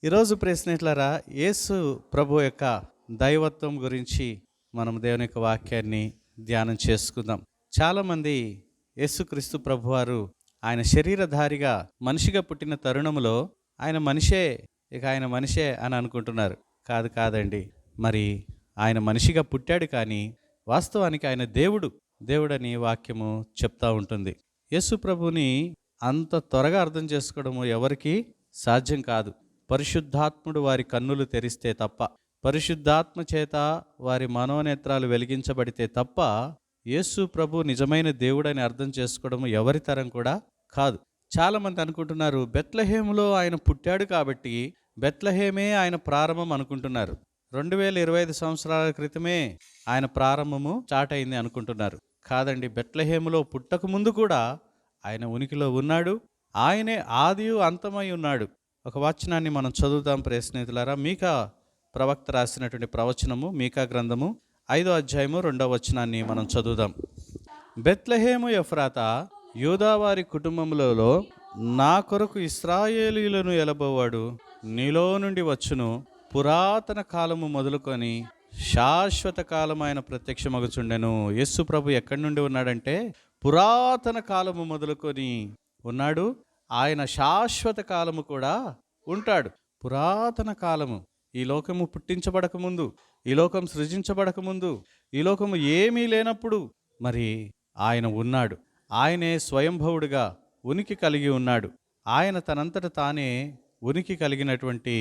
ఈరోజు ప్రేక్షకులారా, యేసు ప్రభు యొక్క దైవత్వం గురించి మనం దేవుని యొక్క వాక్యాన్ని ధ్యానం చేసుకుందాం. చాలామంది యేసుక్రీస్తు ప్రభువారు ఆయన శరీరధారిగా మనిషిగా పుట్టిన తరుణంలో ఆయన మనిషే అని అనుకుంటున్నారు. కాదండి. మరి ఆయన మనిషిగా పుట్టాడు, కానీ వాస్తవానికి ఆయన దేవుడని వాక్యము చెప్తా ఉంటుంది. యేసు ప్రభుని అంత త్వరగా అర్థం చేసుకోవడము ఎవరికి సాధ్యం కాదు. పరిశుద్ధాత్ముడు వారి కన్నులు తెరిస్తే తప్ప, పరిశుద్ధాత్మ చేత వారి మనోనేత్రాలు వెలిగించబడితే తప్ప యేసు ప్రభు నిజమైన దేవుడని అర్థం చేసుకోవడం ఎవరి తరం కూడా కాదు. చాలామంది అనుకుంటున్నారు బెత్లెహేములో ఆయన పుట్టాడు కాబట్టి బెత్లెహేమే ఆయన ప్రారంభం అనుకుంటున్నారు. 2025 సంవత్సరాల క్రితమే ఆయన ప్రారంభము స్టార్ట్ అయింది అనుకుంటున్నారు. కాదండి, బెత్లెహేములో పుట్టక ముందు కూడా ఆయన ఉనికిలో ఉన్నాడు. ఆయనే ఆదియు అంతమై ఉన్నాడు. ఒక వచనాన్ని మనం చదువుతాం ప్రియస్నేహితులారా. మీకా ప్రవక్త రాసినటువంటి ప్రవచనము, మీకా గ్రంథము 5వ అధ్యాయము 2వ వచనాన్ని మనం చదువుదాం. బెత్లెహేము ఎఫ్రాతా, యూదావారి కుటుంబములలో నా కొరకు ఇశ్రాయేలీయులను ఎలబోవాడు నీలో నుండి వచ్చును. పురాతన కాలము మొదలుకొని శాశ్వత కాలం ఆయన ప్రత్యక్షమగుచుండెను. యేసు ప్రభు ఎక్కడి నుండి ఉన్నాడంటే పురాతన కాలము మొదలుకొని ఉన్నాడు. ఆయన శాశ్వత కాలము కూడా ఉంటాడు. పురాతన కాలము, ఈ లోకము పుట్టించబడకముందు, ఈ లోకం సృజించబడకముందు, ఈ లోకము ఏమీ లేనప్పుడు మరి ఆయన ఉన్నాడు. ఆయనే స్వయంభవుడిగా ఉనికి కలిగి ఉన్నాడు. ఆయన తనంతట తానే ఉనికి కలిగినటువంటి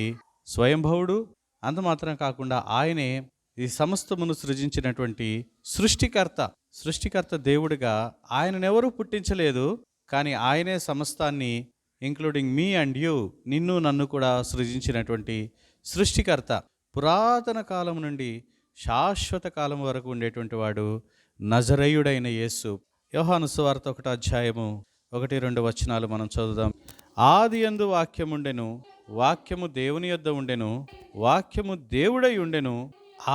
స్వయంభవుడు. అంత మాత్రం కాకుండా ఆయనే ఈ సమస్తమును సృజించినటువంటి సృష్టికర్త దేవుడిగా ఆయననెవరూ పుట్టించలేదు, కానీ ఆయనే సమస్తాన్ని ఇంక్లూడింగ్ మీ అండ్ యూ, నిన్ను నన్ను కూడా సృజించినటువంటి సృష్టికర్త. పురాతన కాలం నుండి శాశ్వత కాలం వరకు ఉండేటువంటి వాడు నజరేయుడైన యేసు. యోహాను సువార్త 1వ అధ్యాయము 1-2 వచనాలు మనం చదువుదాం. ఆదియందు వాక్యముండెను, వాక్యము దేవుని యొద్ద ఉండెను, వాక్యము దేవుడై ఉండెను,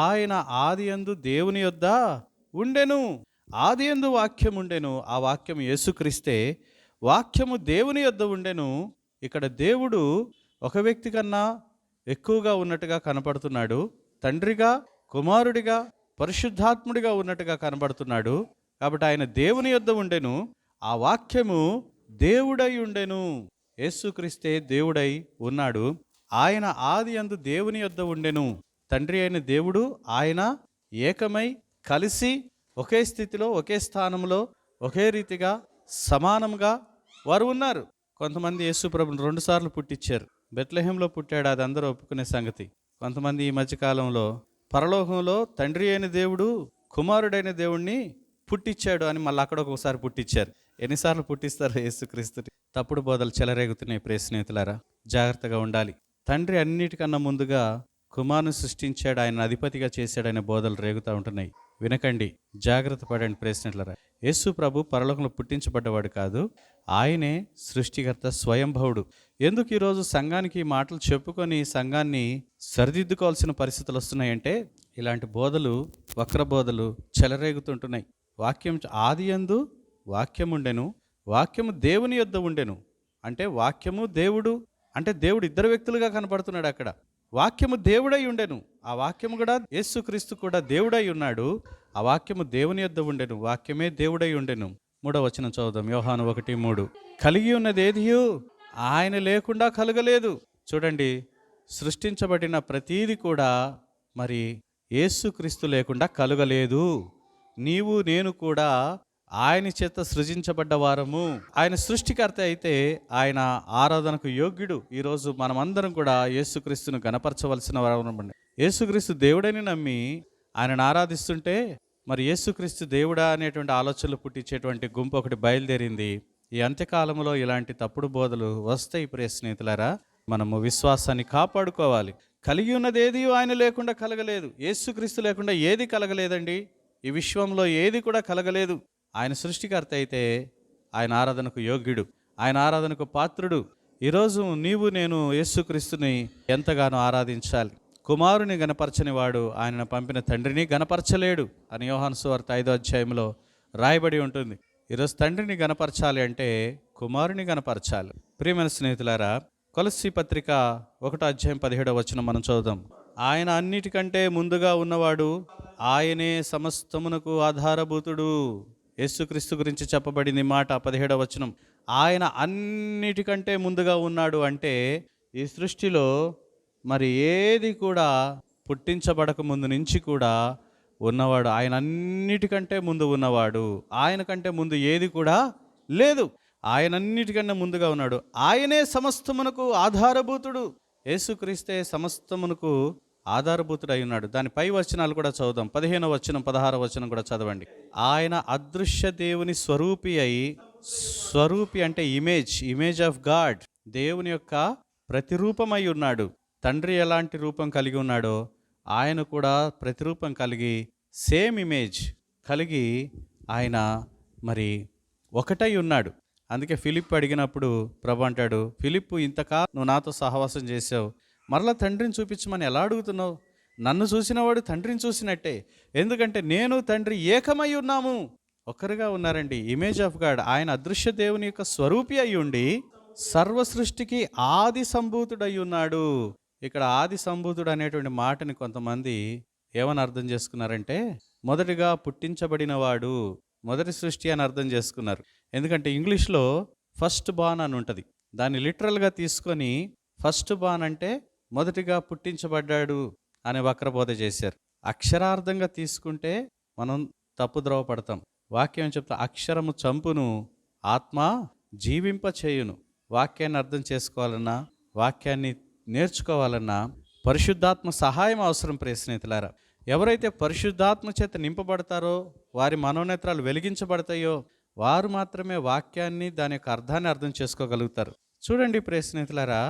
ఆయన ఆదియందు దేవుని యొద్ద ఉండెను. ఆదియందు వాక్యముండెను, ఆ వాక్యము యేసుక్రీస్తే. వాక్యము దేవుని యొద్ద ఉండెను. ఇక్కడ దేవుడు ఒక వ్యక్తి కన్నా ఎక్కువగా ఉన్నట్టుగా కనపడుతున్నాడు. తండ్రిగా, కుమారుడిగా, పరిశుద్ధాత్ముడిగా ఉన్నట్టుగా కనపడుతున్నాడు. కాబట్టి ఆయన దేవుని యొద్ద ఉండెను, ఆ వాక్యము దేవుడై ఉండెను. యేసుక్రీస్తే దేవుడై ఉన్నాడు. ఆయన ఆదియందు దేవుని యొద్ద ఉండెను. తండ్రి అయిన దేవుడు ఆయన ఏకమై కలిసి ఒకే స్థితిలో, ఒకే స్థానంలో, ఒకే రీతిగా సమానంగా వారు ఉన్నారు. కొంతమంది యేసు ప్రభుని 2 సార్లు పుట్టించారు. బెత్లెహేంలో పుట్టాడు, అది అందరూ ఒప్పుకునే సంగతి. కొంతమంది ఈ మధ్యకాలంలో పరలోకంలో తండ్రి అయిన దేవుడు కుమారుడైన దేవుణ్ణి పుట్టించాడు అని మళ్ళీ అక్కడ ఒకసారి పుట్టించారు. ఎన్నిసార్లు పుట్టిస్తారు యేసుక్రీస్తుని? తప్పుడు బోధలు చెలరేగుతున్నాయి. ప్రియ స్నేహితులారా, జాగ్రత్తగా ఉండాలి. తండ్రి అన్నిటికన్నా ముందుగా కుమారుని సృష్టించాడు, ఆయన అధిపతిగా చేశాడు అనే బోధలు రేగుతూ ఉంటున్నాయి. వినకండి, జాగ్రత్త పడండి. ప్రియ స్నేహితులారా, యేసు ప్రభు పరలోకంలో పుట్టించబడ్డవాడు కాదు, ఆయనే సృష్టికర్త, స్వయంభవుడు. ఎందుకు ఈరోజు సంఘానికి ఈ మాటలు చెప్పుకొని సంఘాన్ని సరిదిద్దుకోవాల్సిన పరిస్థితులు వస్తున్నాయంటే ఇలాంటి బోధలు, వక్ర బోధలు చెలరేగుతుంటున్నాయి. వాక్యం ఆదియందు వాక్యముండెను, వాక్యము దేవుని యొద్ద ఉండెను. అంటే వాక్యము దేవుడు, అంటే దేవుడు ఇద్దరు వ్యక్తులుగా కనపడుతున్నాడు అక్కడ. వాక్యము దేవుడై ఉండెను, ఆ వాక్యము కూడా యేసుక్రీస్తు కూడా దేవుడై ఉన్నాడు. ఆ వాక్యము దేవుని యొద్ద ఉండెను, వాక్యమే దేవుడై ఉండెను. 3వ వచనం చదువుదాం. యోహాను 1:3. కలిగి ఉన్నది ఏదియు ఆయన లేకుండా కలగలేదు. చూడండి, సృష్టించబడిన ప్రతీది కూడా మరి యేసుక్రీస్తు లేకుండా కలగలేదు. నీవు నేను కూడా ఆయన చేత సృజించబడ్డ వారము. ఆయన సృష్టికర్త అయితే ఆయన ఆరాధనకు యోగ్యుడు. ఈరోజు మనమందరం కూడా యేసుక్రీస్తును గణపరచవలసిన వారమండి. యేసుక్రీస్తు దేవుడని నమ్మి ఆయనను ఆరాధిస్తుంటే మరి యేసుక్రీస్తు దేవుడా అనేటువంటి ఆలోచనలు పుట్టించేటువంటి గుంపు ఒకటి బయలుదేరింది. ఈ అంత్యకాలంలో ఇలాంటి తప్పుడు బోధలు వస్తాయి. ప్రియ స్నేహితులారా, మనము విశ్వాసాన్ని కాపాడుకోవాలి. కలిగి ఉన్నది ఏది ఆయన లేకుండా కలగలేదు. యేసుక్రీస్తు లేకుండా ఏది కలగలేదండి. ఈ విశ్వంలో ఏది కూడా కలగలేదు. ఆయన సృష్టికర్త అయితే ఆయన ఆరాధనకు యోగ్యుడు, ఆయన ఆరాధనకు పాత్రుడు. ఈరోజు నీవు నేను యేసుక్రీస్తుని ఎంతగానో ఆరాధించాలి. కుమారుని గణపరచని వాడు ఆయనను పంపిన తండ్రిని గణపరచలేడు అని యోహాను సువార్త 5వ అధ్యాయంలో రాయబడి ఉంటుంది. ఈరోజు తండ్రిని గణపరచాలి అంటే కుమారుని గణపరచాలి. ప్రియమైన స్నేహితులారా, కొలస్సీ పత్రిక 1:17 మనం చదువుదాం. ఆయన అన్నిటికంటే ముందుగా ఉన్నవాడు, ఆయనే సమస్తమునకు ఆధారభూతుడు. యేసుక్రీస్తు గురించి చెప్పబడింది మాట 17 ఆయన అన్నిటికంటే ముందుగా ఉన్నాడు అంటే ఈ సృష్టిలో మరి ఏది కూడా పుట్టించబడక ముందు నుంచి కూడా ఉన్నవాడు. ఆయన అన్నిటికంటే ముందు ఉన్నవాడు. ఆయన కంటే ముందు ఏది కూడా లేదు. ఆయన అన్నిటికన్నా ముందుగా ఉన్నాడు. ఆయనే సమస్తమునకు ఆధారభూతుడు. యేసుక్రీస్తే సమస్తమునకు ఆధారభూతుడై ఉన్నాడు. దాని పై వచనాలు కూడా చదువుదాం. 15వ వచనం 16వ వచనం కూడా చదవండి. ఆయన అదృశ్య దేవుని స్వరూపి అయి, స్వరూపి అంటే ఇమేజ్ ఆఫ్ గాడ్, దేవుని యొక్క ప్రతిరూపమై ఉన్నాడు. తండ్రి ఎలాంటి రూపం కలిగి ఉన్నాడో ఆయన కూడా ప్రతిరూపం కలిగి సేమ్ ఇమేజ్ కలిగి ఆయన మరి ఒకటై ఉన్నాడు. అందుకే ఫిలిప్ అడిగినప్పుడు ప్రభు అంటాడు, ఫిలిప్పు ఇంతకాలం నువ్వు నాతో సహవాసం చేసావు, మరలా తండ్రిని చూపించమని ఎలా అడుగుతున్నావు? నన్ను చూసినవాడు తండ్రిని చూసినట్టే, ఎందుకంటే నేను తండ్రి ఏకమై ఉన్నాము, ఒక్కరుగా ఉన్నారండి. Image of God. ఆయన అదృశ్య దేవుని యొక్క స్వరూపి అయి ఉండి సర్వ సృష్టికి ఆది సంభూతుడై ఉన్నాడు. ఇక్కడ ఆది సంభూతుడు అనేటువంటి మాటని కొంతమంది ఏమని అర్థం చేసుకున్నారంటే మొదటిగా పుట్టించబడినవాడు, మొదటి సృష్టి అని అర్థం చేసుకున్నారు. ఎందుకంటే ఇంగ్లీష్లో ఫస్ట్ బార్న్ అని ఉంటుంది. దాన్ని లిటరల్గా తీసుకొని ఫస్ట్ బార్న్ అంటే మొదటిగా పుట్టించబడ్డాడు అనే వక్రబోధ చేశారు. అక్షరార్థంగా తీసుకుంటే మనం తప్పుద్రోవ పడతాం. వాక్యం చెప్తా, అక్షరము చంపును, ఆత్మ జీవింప చేయును. వాక్యాన్ని అర్థం చేసుకోవాలన్నా, వాక్యాన్ని నేర్చుకోవాలన్నా పరిశుద్ధాత్మ సహాయం అవసరం. ప్రియ స్నేహితులారా, ఎవరైతే పరిశుద్ధాత్మ చేత నింపబడతారో, వారి మనోనేత్రాలు వెలిగించబడతాయో, వారు మాత్రమే వాక్యాన్ని దాని యొక్క అర్థాన్ని అర్థం చేసుకోగలుగుతారు. చూడండి ప్రియ స్నేహితులారా,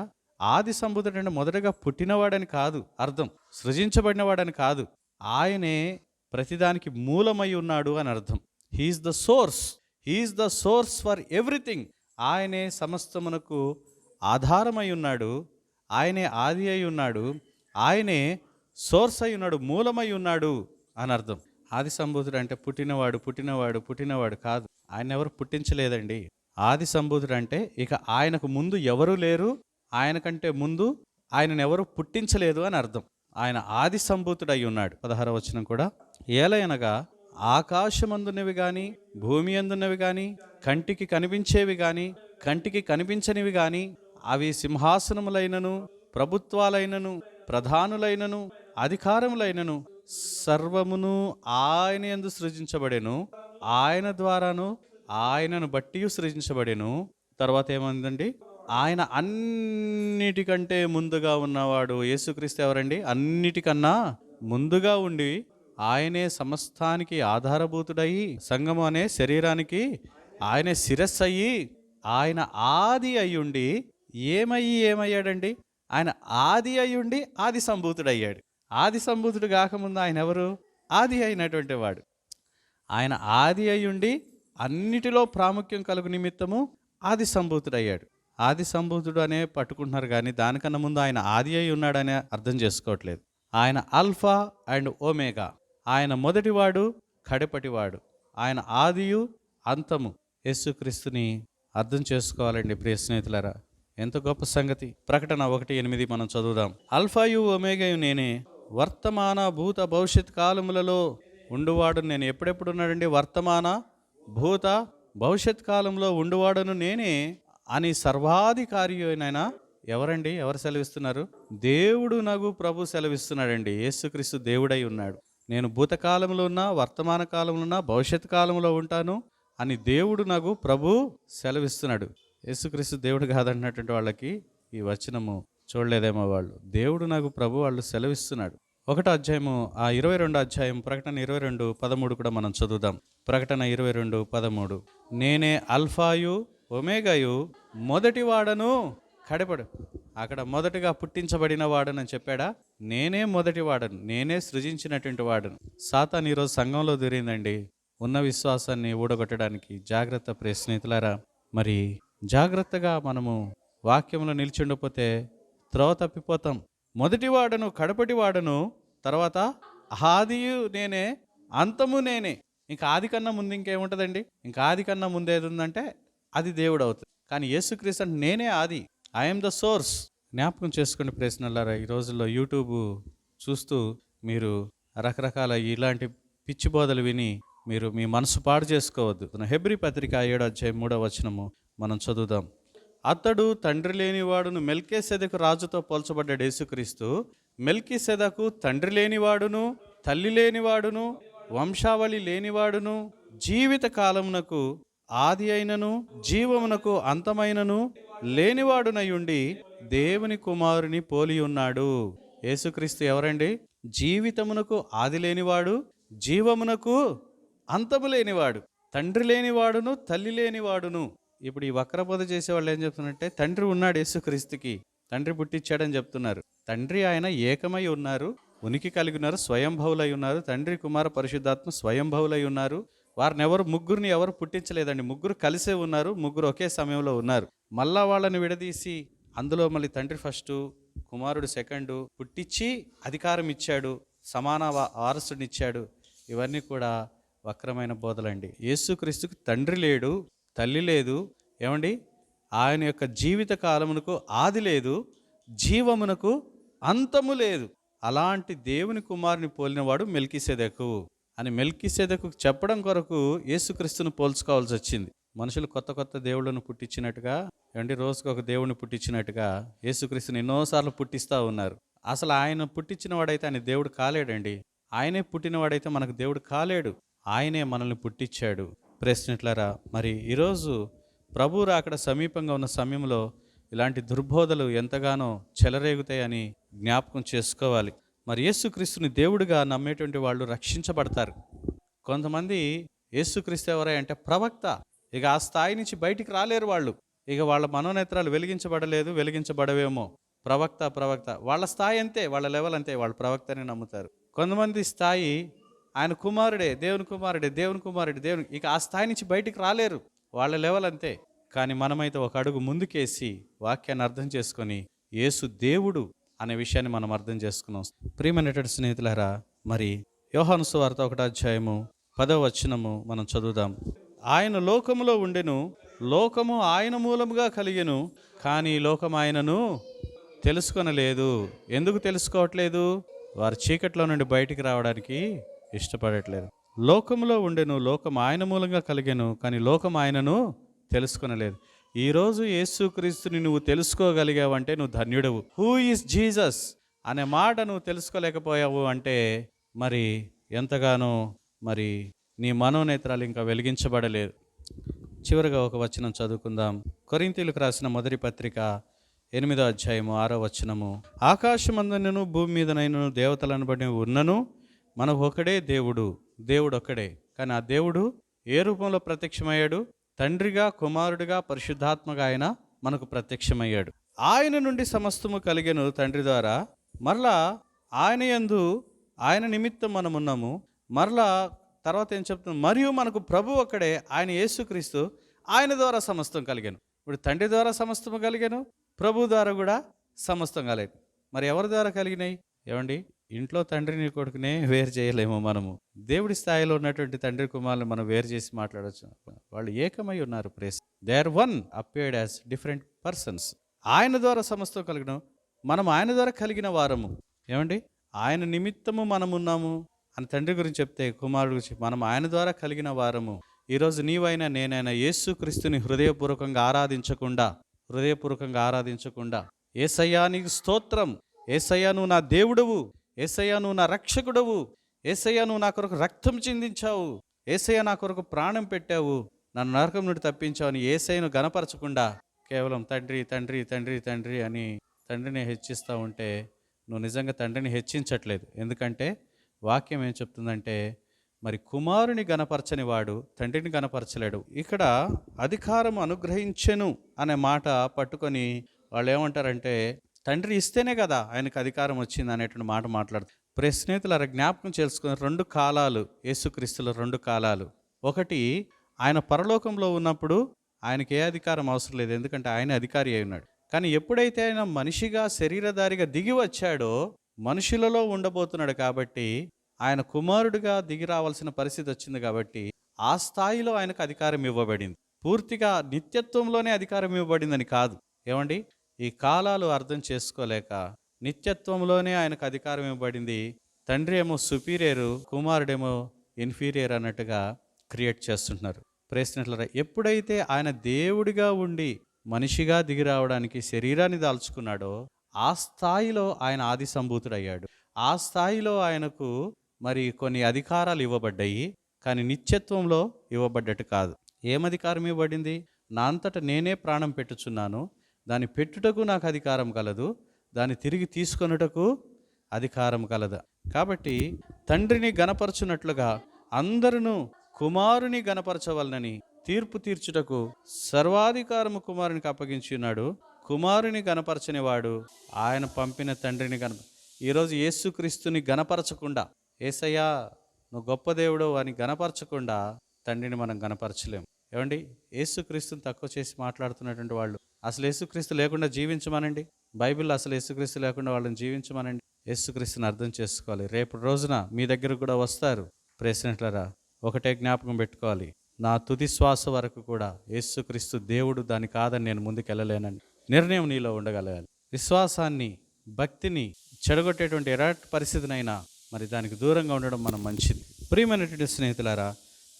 ఆది సంభూతుడు అంటే మొదటగా పుట్టినవాడని కాదు అర్థం, సృజించబడినవాడని కాదు, ఆయనే ప్రతిదానికి మూలమై ఉన్నాడు అని అర్థం. He is the source for everything. ఆయనే సమస్తమునకు ఆధారమై ఉన్నాడు, ఆయనే ఆది అయి ఉన్నాడు, ఆయనే సోర్స్ అయి ఉన్నాడు, మూలమై ఉన్నాడు అని అర్థం. ఆది సంభూతుడు అంటే పుట్టినవాడు కాదు. ఆయన ఎవరు పుట్టించలేదండి. ఆది సంభూతుడు అంటే ఇక ఆయనకు ముందు ఎవరు లేరు, ఆయన కంటే ముందు ఆయనను ఎవరు పుట్టించలేదు అని అర్థం. ఆయన ఆది సంభూతుడు అయి ఉన్నాడు. 16వ వచనం కూడా, ఏలయనగా ఆకాశమందున్నవి కానీ, భూమి అందున్నవి కానీ, కంటికి కనిపించేవి కానీ, కంటికి కనిపించనివి కానీ, అవి సింహాసనములైనను, ప్రభుత్వాలైనను, ప్రధానులైనను, అధికారములైనను సర్వమును ఆయన యందు సృజించబడెను, ఆయన ద్వారాను ఆయనను బట్టి సృజించబడెను. తర్వాత ఏమందండి, ఆయన అన్నిటికంటే ముందుగా ఉన్నవాడు. యేసుక్రీస్తు ఎవరండి? అన్నిటికన్నా ముందుగా ఉండి ఆయనే సమస్తానికి ఆధారభూతుడై, సంఘము అనే శరీరానికి ఆయనే శిరస్సు అయ్యి, ఆయన ఆది అయ్యుండి ఏమయ్యాడండి? ఆయన ఆది అయ్యుండి ఆది సంభూతుడు అయ్యాడు. ఆది సంభూతుడు కాకముందు ఆయన ఎవరు? ఆది అయినటువంటి వాడు. ఆయన ఆది అయ్యుండి అన్నిటిలో ప్రాముఖ్యం కలుగు నిమిత్తము ఆది సంభూతుడు అయ్యాడు. ఆది సంభూతుడు అనే పట్టుకుంటున్నారు కానీ దానికన్నా ముందు ఆయన ఆది అయి ఉన్నాడనే అర్థం చేసుకోవట్లేదు. ఆయన ఆల్ఫా అండ్ ఓమేగా, ఆయన మొదటివాడు, కడపటివాడు, ఆయన ఆదియు అంతము. యేసుక్రీస్తుని అర్థం చేసుకోవాలండి ప్రియ స్నేహితులారా, ఎంత గొప్ప సంగతి. ప్రకటన 1:8 మనం చదువుదాం. అల్ఫాయు ఒమేగాయు నేనే, వర్తమాన భూత భవిష్యత్ కాలములలో ఉండువాడు నేను. ఎప్పుడెప్పుడు ఉన్నాడండి? వర్తమాన భూత భవిష్యత్ కాలంలో ఉండువాడను నేనే అని సర్వాధికారి అయిన ఎవరండి? ఎవరు సెలవిస్తున్నారు? దేవుడు నగు ప్రభు సెలవిస్తున్నాడండి. యేసుక్రీస్తు దేవుడై ఉన్నాడు. నేను భూతకాలంలో ఉన్నా, వర్తమాన కాలంలో ఉన్నా, భవిష్యత్ కాలంలో ఉంటాను అని దేవుడు నగు ప్రభు సెలవిస్తున్నాడు. యేసుక్రీస్తు దేవుడు కాదన్నటువంటి వాళ్ళకి ఈ వచనము చూడలేదేమో వాళ్ళు. దేవుడు నాకు ప్రభు వాళ్ళు సెలవిస్తున్నాడు. 1వ అధ్యాయము 22వ అధ్యాయం ప్రకటన 22:13 కూడా మనం చదువుదాం. ప్రకటన 22:13, నేనే అల్ఫాయు ఒమేగాయు, మొదటి వాడను కడపడు. అక్కడ మొదటిగా పుట్టించబడిన వాడనని చెప్పాడా? నేనే మొదటి వాడను, నేనే సృజించినటువంటి వాడను. సాతాను ఈరోజు సంఘంలో దొరిందండి ఉన్న విశ్వాసాన్ని ఊడగొట్టడానికి. జాగ్రత్త ప్రియ స్నేహితులారా, మరి జాగ్రత్తగా మనము వాక్యంలో నిలిచిండకపోతే త్రోవ తప్పిపోతాం. మొదటి వాడను, కడపటి వాడను, తర్వాత ఆదియు నేనే, అంతము నేనే. ఇంకా ఆది కన్నా ముందు ఇంకేముంటుందండి? ఇంకా ఆది కన్నా ముందు ఏది ఉందంటే అది దేవుడు అవుతుంది. కానీ యేసుక్రీస్తు అంటే నేనే ఆది. I'm the source. జ్ఞాపకం చేసుకోండి ప్రశ్నలారా, ఈ రోజుల్లో యూట్యూబ్ చూస్తూ మీరు రకరకాల ఇలాంటి పిచ్చి బోధలు విని మీరు మీ మనసు పాడు చేసుకోవద్దు. హెబ్రీ పత్రిక 7:3 మనం చదువుదాం. అతడు తండ్రి లేనివాడును, మెల్కీసెదెకు రాజుతో పోల్చబడ్డాడు యేసుక్రీస్తు. మెల్కీసెదెకు తండ్రి లేనివాడును, తల్లి లేనివాడును, వంశావళి లేనివాడును, జీవిత కాలమునకు ఆది అయినను జీవమునకు అంతమైనను లేనివాడునయుండి దేవుని కుమారుని పోలి ఉన్నాడు. యేసుక్రీస్తు ఎవరండి? జీవితమునకు ఆది లేనివాడు, జీవమునకు అంతము లేనివాడు, తండ్రి లేనివాడును, తల్లి లేనివాడును. ఇప్పుడు ఈ వక్రబోధ చేసేవాళ్ళు ఏం చెప్తున్నారంటే, తండ్రి ఉన్నాడు యేసుక్రీస్తుకి, తండ్రి పుట్టించాడని చెప్తున్నారు. తండ్రి ఆయన ఏకమై ఉన్నారు, ఉనికి కలిగి ఉన్నారు, స్వయంభవులై ఉన్నారు. తండ్రి, కుమార, పరిశుద్ధాత్మ స్వయంభవులై ఉన్నారు. వారిని ముగ్గురిని ఎవరు పుట్టించలేదండి. ముగ్గురు కలిసే ఉన్నారు, ముగ్గురు ఒకే సమయంలో ఉన్నారు. మళ్ళా వాళ్ళని విడదీసి అందులో మళ్ళీ తండ్రి ఫస్ట్, కుమారుడు సెకండ్ పుట్టించి అధికారం ఇచ్చాడు, సమాన వారసుడినిచ్చాడు. ఇవన్నీ కూడా వక్రమైన బోధలండి. యేసుక్రీస్తుకి తండ్రి లేడు, తల్లి లేదు. ఏమండి? ఆయన యొక్క జీవిత కాలమునకు ఆది లేదు, జీవమునకు అంతము లేదు. అలాంటి దేవుని కుమారుని పోలినవాడు మెల్కీసెదెకు అని మెల్కీసెదెకు చెప్పడం కొరకు యేసుక్రీస్తును పోల్చుకోవాల్సి వచ్చింది. మనుషులు కొత్త కొత్త దేవుళ్ళను పుట్టించినట్టుగా, ఏమండి, రోజుకు ఒక దేవుడిని పుట్టించినట్టుగా యేసుక్రీస్తుని ఎన్నోసార్లు పుట్టిస్తూ ఉన్నారు. అసలు ఆయన పుట్టించిన వాడైతే ఆయన దేవుడు కాలేడండి. ఆయనే పుట్టినవాడైతే మనకు దేవుడు కాలేడు. ఆయనే మనల్ని పుట్టించాడు. ప్రశ్నట్లారా, మరి ఈరోజు ప్రభు రాకడ సమీపంగా ఉన్న సమయంలో ఇలాంటి దుర్బోధలు ఎంతగానో చెలరేగుతాయని జ్ఞాపకం చేసుకోవాలి. మరి యేసుక్రీస్తుని దేవుడిగా నమ్మేటువంటి వాళ్ళు రక్షించబడతారు. కొంతమంది యేసుక్రీస్తు ఎవరై అంటే ప్రవక్త, ఇక ఆ స్థాయి నుంచి బయటికి రాలేరు వాళ్ళు. ఇక వాళ్ళ మనోనేత్రాలు వెలిగించబడలేదు, వెలిగించబడవేమో. ప్రవక్త వాళ్ళ స్థాయి అంతే, వాళ్ళ లెవెల్ అంతే, వాళ్ళు ప్రవక్తని నమ్ముతారు. కొంతమంది స్థాయి ఆయన కుమారుడే, దేవుని కుమారుడే, ఇక ఆ స్థాయి నుంచి బయటికి రాలేరు, వాళ్ళ లెవెల్ అంతే. కానీ మనమైతే ఒక అడుగు ముందుకేసి వాక్యాన్ని అర్థం చేసుకొని యేసు దేవుడు అనే విషయాన్ని మనం అర్థం చేసుకున్నాం. ప్రియమైనటువంటి స్నేహితులారా, మరి యోహాను సువార్త 1:10 మనం చదువుదాం. ఆయన లోకములో ఉండెను, లోకము ఆయన మూలముగా కలిగెను, కానీ లోకం ఆయనను తెలుసుకొనలేదు. ఎందుకు తెలుసుకోవట్లేదు? వారు చీకట్లో నుండి బయటికి రావడానికి ఇష్టపడట్లేదు. లోకములో ఉండెను, లోకం ఆయన మూలంగా కలిగెను, కానీ లోకం ఆయనను తెలుసుకొనలేదు. ఈరోజు యేసుక్రీస్తుని నువ్వు తెలుసుకోగలిగావంటే నువ్వు ధన్యుడవు. హూ ఈజ్ జీసస్ అనే మాట నువ్వు తెలుసుకోలేకపోయావు అంటే మరి ఎంతగానో మరి నీ మనోనేత్రాలు ఇంకా వెలిగించబడలేదు. చివరిగా ఒక వచనం చదువుకుందాం. కొరింథీయులకు రాసిన మొదటి పత్రిక 8:6 ఆకాశమందునను భూమి మీదనైనను దేవతలను బట్టి ఉన్నను మనకు ఒకడే దేవుడు ఒక్కడే. కానీ ఆ దేవుడు ఏ రూపంలో ప్రత్యక్షమయ్యాడు? తండ్రిగా, కుమారుడిగా, పరిశుద్ధాత్మగా ఆయన మనకు ప్రత్యక్షమయ్యాడు. ఆయన నుండి సమస్తము కలిగెను తండ్రి ద్వారా, మరలా ఆయన యందు ఆయన నిమిత్తం మనం ఉన్నాము. మరలా తర్వాత ఏం చెప్తున్నాం? మరియు మనకు ప్రభు ఒక్కడే, ఆయన యేసుక్రీస్తు, ఆయన ద్వారా సమస్తం కలిగాను. ఇప్పుడు తండ్రి ద్వారా సమస్తము కలిగాను, ప్రభు ద్వారా కూడా సమస్తం కలిగాను. మరి ఎవరి ద్వారా కలిగినాయి? ఏమండి, ఇంట్లో తండ్రిని కొడుకునే వేరు చేయలేము మనము. దేవుడి స్థాయిలో ఉన్నటువంటి తండ్రి కుమారులు మనం వేరు చేసి మాట్లాడవచ్చు. వాళ్ళు ఏకమై ఉన్నారు. ప్రేస్ they are one appeared as different persons. ఆయన ద్వారా సమస్తం కలిగిన మనం ఆయన ద్వారా కలిగిన వారము. ఏమండి, ఆయన నిమిత్తము మనం ఉన్నాము అని తండ్రి గురించి చెప్తే, కుమారుడు గురించి మనం ఆయన ద్వారా కలిగిన వారము. ఈరోజు నీవైనా నేనైనా యేసుక్రీస్తుని హృదయపూర్వకంగా ఆరాధించకుండా యేసయ్యా నీకు స్తోత్రం, యేసయ్యా నువ్వు నా దేవుడవు, యేసయ్యా నువ్వు నా రక్షకుడవు, యేసయ్యా నువ్వు నా కొరకు రక్తం చిందించావు, యేసయ్యా నా కొరకు ప్రాణం పెట్టావు, నన్ను నరకం నుండి తప్పించావు అని యేసయ్యను గనపరచకుండా కేవలం తండ్రి తండ్రి తండ్రి తండ్రి అని తండ్రిని హెచ్చిస్తూ ఉంటే నువ్వు నిజంగా తండ్రిని హెచ్చించట్లేదు. ఎందుకంటే వాక్యం ఏం చెప్తుందంటే, మరి కుమారుని గనపరచని వాడు తండ్రిని గనపరచలేడు. ఇక్కడ అధికారం అనుగ్రహించెను అనే మాట పట్టుకొని వాళ్ళు ఏమంటారంటే, తండ్రి ఇస్తేనే కదా ఆయనకు అధికారం వచ్చింది అనేటువంటి మాట మాట్లాడుతారు. స్నేహితులారా, జ్ఞాపకం చేసుకున్న 2 కాలాలు, యేసుక్రీస్తులో 2 కాలాలు. ఒకటి, ఆయన పరలోకంలో ఉన్నప్పుడు ఆయనకి ఏ అధికారం అవసరం లేదు, ఎందుకంటే ఆయన అధికారి అయి ఉన్నాడు. కానీ ఎప్పుడైతే ఆయన మనిషిగా శరీరధారిగా దిగి వచ్చాడో, మనుషులలో ఉండబోతున్నాడు కాబట్టి, ఆయన కుమారుడిగా దిగి రావాల్సిన పరిస్థితి వచ్చింది కాబట్టి ఆ స్థాయిలో ఆయనకు అధికారం ఇవ్వబడింది. పూర్తిగా నిత్యత్వంలోనే అధికారం ఇవ్వబడిందని కాదు. ఏమండి, ఈ కాలాలు అర్థం చేసుకోలేక నిత్యత్వంలోనే ఆయనకు అధికారం ఇవ్వబడింది. తండ్రి ఏమో సుపీరియరు, కుమారుడేమో ఇన్ఫీరియర్ అన్నట్టుగా క్రియేట్ చేస్తుంటున్నారు. ప్రేసినట్లరా, ఎప్పుడైతే ఆయన దేవుడిగా ఉండి మనిషిగా దిగి రావడానికి శరీరాన్ని దాల్చుకున్నాడో ఆ స్థాయిలో ఆయన ఆది సంభూతుడయ్యాడు. ఆ స్థాయిలో ఆయనకు మరి కొన్ని అధికారాలు ఇవ్వబడ్డాయి, కానీ నిత్యత్వంలో ఇవ్వబడ్డట్టు కాదు. ఏం అధికారం ఇవ్వబడింది? నా అంతట నేనే ప్రాణం పెట్టుచున్నాను, దాన్ని పెట్టుటకు నాకు అధికారం కలదు, దాన్ని తిరిగి తీసుకొనుటకు అధికారం కలదు. కాబట్టి తండ్రిని గణపరచునట్లుగా అందరూ కుమారుని గణపరచవలనని తీర్పు తీర్చుటకు సర్వాధికారము కుమారునికి అప్పగించి ఉన్నాడు. కుమారుని గణపరచని వాడు ఆయన పంపిన తండ్రిని ఈరోజు యేసుక్రీస్తుని గణపరచకుండా, యేసయ్యా నువ్వు గొప్ప దేవుడు అని గణపరచకుండా తండ్రిని మనం గణపరచలేం. ఏమండి, యేసుక్రీస్తుని తక్కువ చేసి మాట్లాడుతున్నటువంటి వాళ్ళు అసలు యేసుక్రీస్తు లేకుండా జీవించమనండి. బైబిల్లో అసలు యేసుక్రీస్తు లేకుండా వాళ్ళని జీవించమనండి. యేసుక్రీస్తుని అర్థం చేసుకోవాలి. రేపు రోజున మీ దగ్గర కూడా వస్తారు. ప్రేసినట్లరా, ఒకటే జ్ఞాపకం పెట్టుకోవాలి, నా తుది శ్వాస వరకు కూడా యేసుక్రీస్తు దేవుడు, దాని కాదని నేను ముందుకెళ్ళలేనని నిర్ణయం నీలో ఉండగలగాలి. విశ్వాసాన్ని, భక్తిని చెడగొట్టేటువంటి ఎలాంటి పరిస్థితినైనా మరి దానికి దూరంగా ఉండడం మనం మంచిది. ప్రియమైనటువంటి స్నేహితులారా,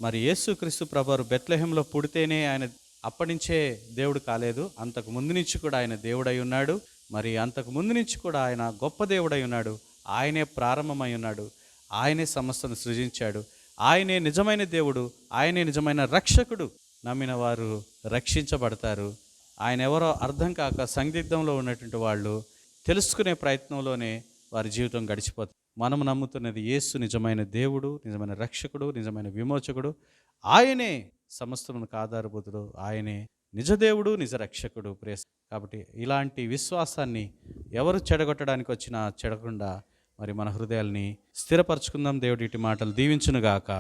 మరి యేసుక్రీస్తు ప్రభువారు బెత్లెహేంలో పుడితేనే ఆయన అప్పటి నుంచే దేవుడు కాలేదు. అంతకు ముందు నుంచి కూడా ఆయన దేవుడై ఉన్నాడు. మరి అంతకు ముందు నుంచి కూడా ఆయన గొప్ప దేవుడై ఉన్నాడు. ఆయనే ప్రారంభమై ఉన్నాడు. ఆయనే సమస్తను సృజించాడు. ఆయనే నిజమైన దేవుడు, ఆయనే నిజమైన రక్షకుడు. నమ్మిన వారు రక్షించబడతారు. ఆయన ఎవరో అర్థం కాక సందిగ్ధంలో ఉన్నటువంటి వాళ్ళు తెలుసుకునే ప్రయత్నంలోనే వారి జీవితం గడిచిపోతుంది. మనం నమ్ముతున్నది యేసు నిజమైన దేవుడు, నిజమైన రక్షకుడు, నిజమైన విమోచకుడు. ఆయనే సమస్తమునకు ఆధారభూతుడు, ఆయనే నిజదేవుడు, నిజ రక్షకుడు. ప్రేస్ కాబట్టి ఇలాంటి విశ్వాసాన్ని ఎవరు చెడగొట్టడానికి వచ్చినా చెడకుండా మరి మన హృదయాల్ని స్థిరపరచుకుందాం. దేవుడి ఇటు మాటలు దీవించునుగాక.